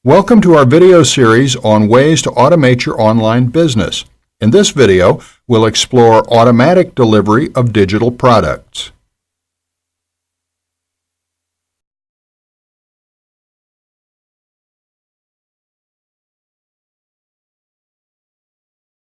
Welcome to our video series on ways to automate your online business. In this video, we'll explore automatic delivery of digital products.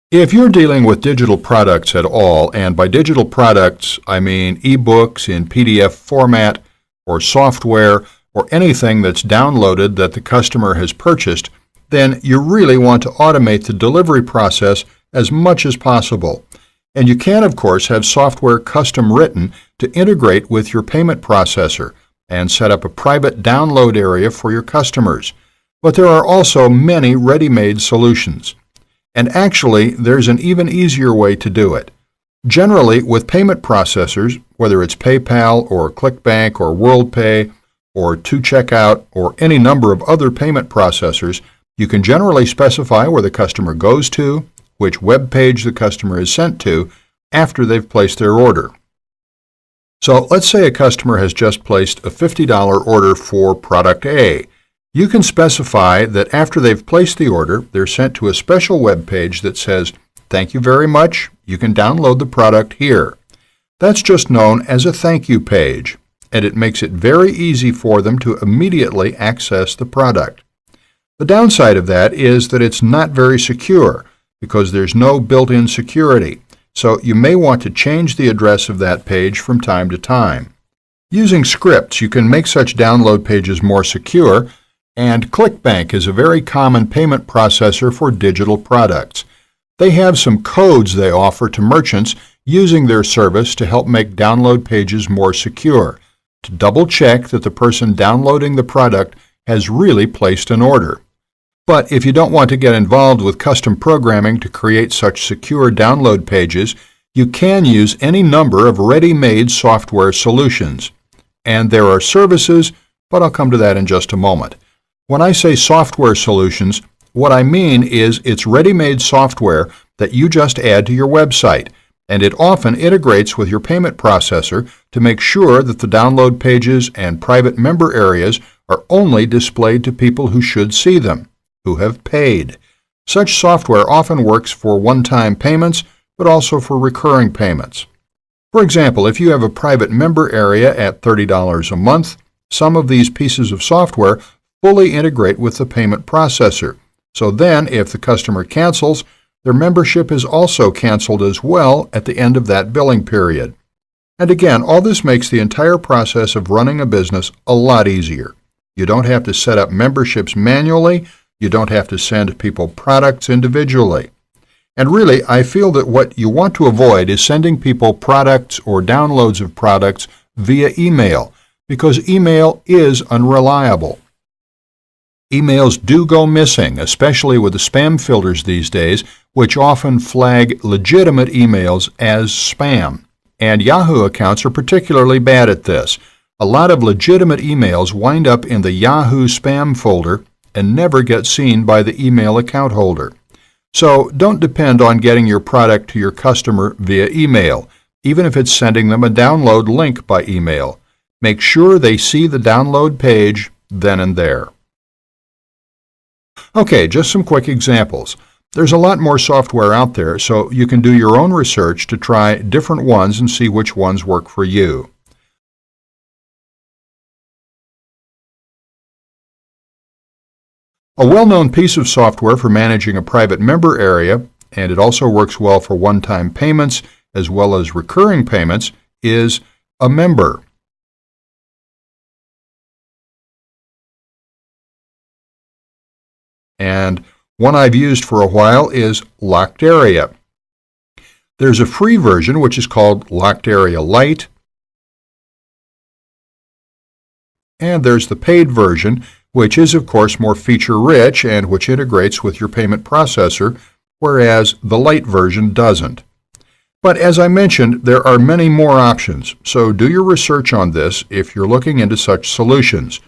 If you're dealing with digital products at all, and by digital products I mean ebooks in PDF format or software, or anything that's downloaded that the customer has purchased, then you really want to automate the delivery process as much as possible. And you can, of course, have software custom written to integrate with your payment processor and set up a private download area for your customers. But there are also many ready-made solutions. And actually, there's an even easier way to do it. Generally, with payment processors, whether it's PayPal or ClickBank or WorldPay, or 2Checkout, or any number of other payment processors, you can generally specify where the customer goes to, which web page the customer is sent to, after they've placed their order. So let's say a customer has just placed a $50 order for product A. You can specify that after they've placed the order, they're sent to a special web page that says, "Thank you very much, you can download the product here." That's just known as a thank you page, and it makes it very easy for them to immediately access the product. The downside of that is that it's not very secure because there's no built-in security, so you may want to change the address of that page from time to time. Using scripts, you can make such download pages more secure, and ClickBank is a very common payment processor for digital products. They have some codes they offer to merchants using their service to help make download pages more secure, to double-check that the person downloading the product has really placed an order. But if you don't want to get involved with custom programming to create such secure download pages, you can use any number of ready-made software solutions. And there are services, but I'll come to that in just a moment. When I say software solutions, what I mean is it's ready-made software that you just add to your website, and it often integrates with your payment processor to make sure that the download pages and private member areas are only displayed to people who should see them, who have paid. Such software often works for one-time payments, but also for recurring payments. For example, if you have a private member area at $30 a month, some of these pieces of software fully integrate with the payment processor. So then, if the customer cancels, their membership is also canceled as well at the end of that billing period. And again, all this makes the entire process of running a business a lot easier. You don't have to set up memberships manually. You don't have to send people products individually. And really, I feel that what you want to avoid is sending people products or downloads of products via email, because email is unreliable. Emails do go missing, especially with the spam filters these days, which often flag legitimate emails as spam. And Yahoo accounts are particularly bad at this. A lot of legitimate emails wind up in the Yahoo spam folder and never get seen by the email account holder. So don't depend on getting your product to your customer via email, even if it's sending them a download link by email. Make sure they see the download page then and there. Okay, just some quick examples. There's a lot more software out there, so you can do your own research to try different ones and see which ones work for you. A well-known piece of software for managing a private member area, and it also works well for one-time payments as well as recurring payments, is Amember. And one I've used for a while is Locked Area. There's a free version which is called Locked Area Lite, and there's the paid version, which is of course more feature-rich and which integrates with your payment processor, whereas the Lite version doesn't. But as I mentioned, there are many more options, so do your research on this if you're looking into such solutions.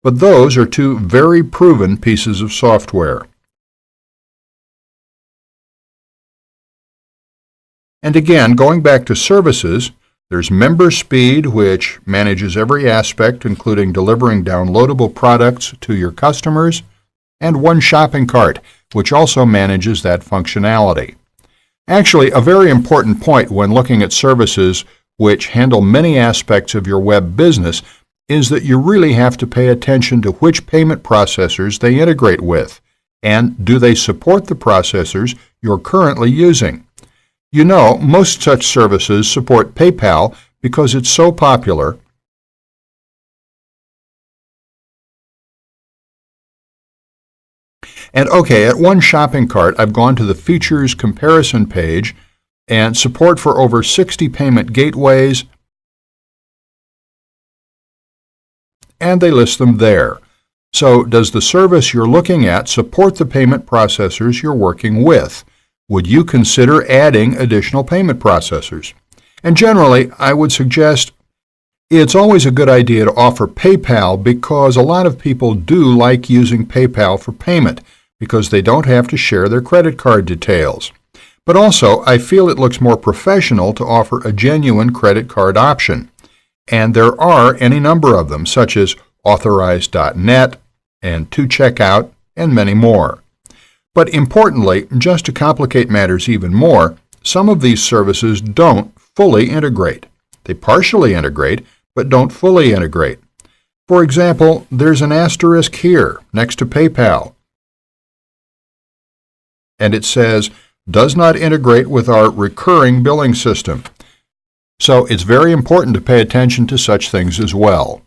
But those are two very proven pieces of software. And again, going back to services, there's MemberSpeed, which manages every aspect, including delivering downloadable products to your customers. and One Shopping Cart, which also manages that functionality. Actually, a very important point when looking at services which handle many aspects of your web business is that you really have to pay attention to which payment processors they integrate with, and do they support the processors you're currently using. You know, most such services support PayPal because it's so popular. And okay, at One Shopping Cart, I've gone to the Features Comparison page and support for over 60 payment gateways, and they list them there. So, does the service you're looking at support the payment processors you're working with? Would you consider adding additional payment processors? And generally, I would suggest it's always a good idea to offer PayPal because a lot of people do like using PayPal for payment because they don't have to share their credit card details. But also, I feel it looks more professional to offer a genuine credit card option. And there are any number of them, such as Authorize.net and 2Checkout, and many more. But importantly, just to complicate matters even more, some of these services don't fully integrate. They partially integrate, but don't fully integrate. For example, there's an asterisk here next to PayPal, and it says, does not integrate with our recurring billing system. So it's very important to pay attention to such things as well.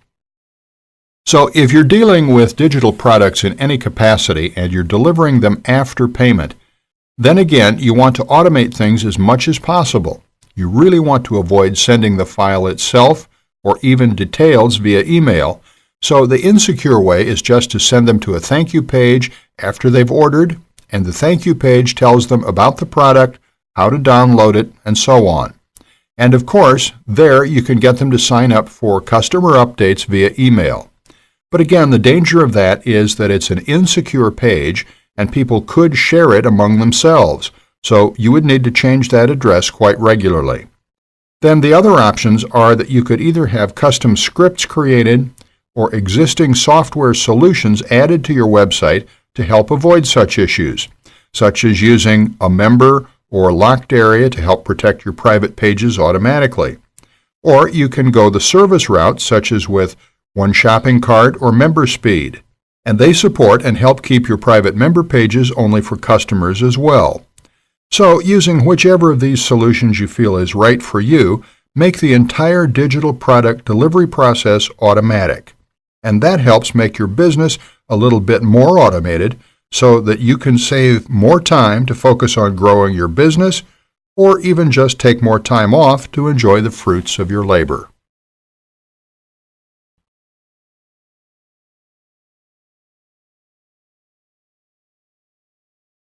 So if you're dealing with digital products in any capacity and you're delivering them after payment, then again, you want to automate things as much as possible. You really want to avoid sending the file itself or even details via email, so the insecure way is just to send them to a thank you page after they've ordered, and the thank you page tells them about the product, how to download it, and so on. And of course, there you can get them to sign up for customer updates via email. But again, the danger of that is that it's an insecure page and people could share it among themselves, so you would need to change that address quite regularly. Then the other options are that you could either have custom scripts created or existing software solutions added to your website to help avoid such issues, such as using a member or locked area to help protect your private pages automatically. Or you can go the service route, such as with One Shopping Cart or MemberSpeed, and they support and help keep your private member pages only for customers as well. So, using whichever of these solutions you feel is right for you, make the entire digital product delivery process automatic. And that helps make your business a little bit more automated so that you can save more time to focus on growing your business or even just take more time off to enjoy the fruits of your labor.